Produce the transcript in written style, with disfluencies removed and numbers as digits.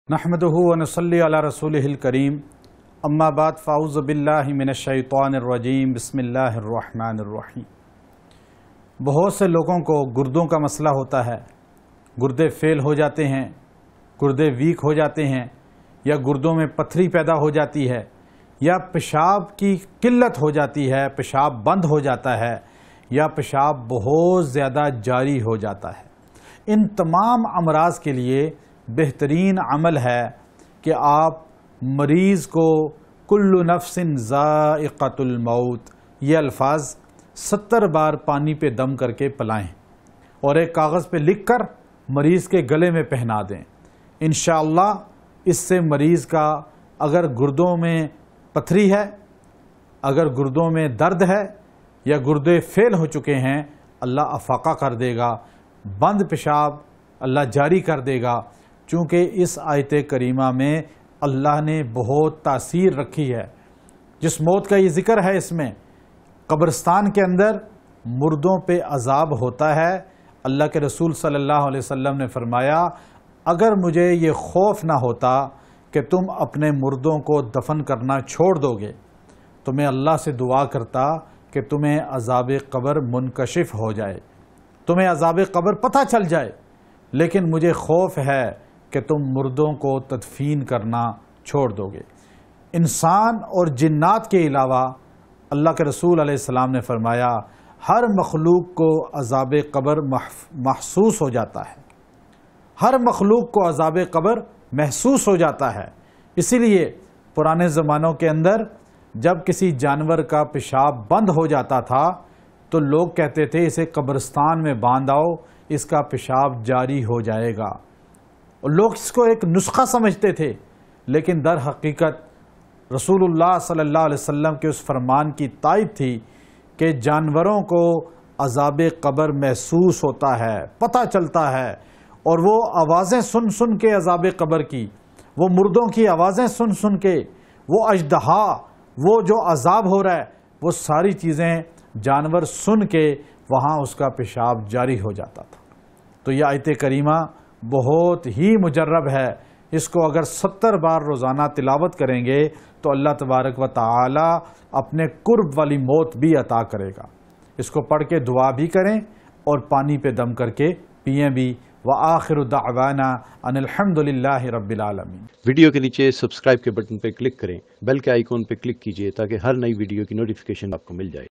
نحمدہ و نصلی علی رسولہ الکریم اما بعد فاعوذ باللہ من الشیطان الرجیم بسم اللہ الرحمن الرحیم۔ بہت سے لوگوں کو گردوں کا مسئلہ ہوتا ہے، گردے فیل ہو جاتے ہیں، گردے ویک ہو جاتے ہیں، یا گردوں میں پتھری پیدا ہو جاتی ہے، یا پیشاب کی قلت ہو جاتی ہے، پیشاب بند ہو جاتا ہے، یا پیشاب بہت زیادہ جاری ہو جاتا ہے۔ ان تمام امراض کے لیے بہترین عمل ہے کہ آپ مریض کو کل نفس ذائقۃ الموت یہ الفاظ 70 بار پانی پہ دم کر کے پلائیں اور ایک کاغذ پہ لکھ کر مریض کے گلے میں پہنا دیں۔ انشاءاللہ اس سے مریض کا اگر گردوں میں پتھری ہے، اگر گردوں میں درد ہے یا گردے فیل ہو چکے ہیں، اللہ افاقہ کر دے گا، بند پیشاب اللہ جاری کر دے گا۔ چونکہ اس آیت کریمہ میں اللہ نے بہت تاثیر رکھی ہے۔ جس موت کا یہ ذکر ہے اس میں قبرستان کے اندر مردوں پہ عذاب ہوتا ہے۔ اللہ کے رسول صلی اللہ علیہ وسلم نے فرمایا، اگر مجھے یہ خوف نہ ہوتا کہ تم اپنے مردوں کو دفن کرنا چھوڑ دو گے تو میں اللہ سے دعا کرتا کہ تمہیں عذاب قبر منکشف ہو جائے، تمہیں عذاب قبر پتہ چل جائے، لیکن مجھے خوف ہے کہ تم مردوں کو تدفین کرنا چھوڑ دو گے۔ انسان اور جنات کے علاوہ اللہ کے رسول علیہ السلام نے فرمایا ہر مخلوق کو عذاب قبر محسوس ہو جاتا ہے، ہر مخلوق کو عذاب قبر محسوس ہو جاتا ہے۔ اسی لیے پرانے زمانوں کے اندر جب کسی جانور کا پیشاب بند ہو جاتا تھا تو لوگ کہتے تھے اسے قبرستان میں باندھ آؤ، اس کا پیشاب جاری ہو جائے گا، اور لوگ اس کو ایک نسخہ سمجھتے تھے، لیکن در حقیقت رسول اللہ صلی اللہ علیہ وسلم کے اس فرمان کی تائید تھی کہ جانوروں کو عذاب قبر محسوس ہوتا ہے، پتہ چلتا ہے، اور وہ آوازیں سن سن کے عذاب قبر کی، وہ مردوں کی آوازیں سن سن کے، وہ اژدہا، وہ جو عذاب ہو رہا ہے، وہ ساری چیزیں جانور سن کے وہاں اس کا پیشاب جاری ہو جاتا تھا۔ تو یہ آیت کریمہ بہت ہی مجرب ہے، اس کو اگر 70 بار روزانہ تلاوت کریں گے تو اللہ تبارک و تعالی اپنے قرب والی موت بھی عطا کرے گا۔ اس کو پڑھ کے دعا بھی کریں اور پانی پہ دم کر کے پئیں بھی۔ وآخر دعوانا ان الحمدللہ رب العالمین۔ ویڈیو کے نیچے سبسکرائب کے بٹن پہ کلک کریں، بیل کے آئیکن پہ کلک کیجئے تاکہ ہر نئی ویڈیو کی نوٹیفیکیشن آپ کو مل جائے۔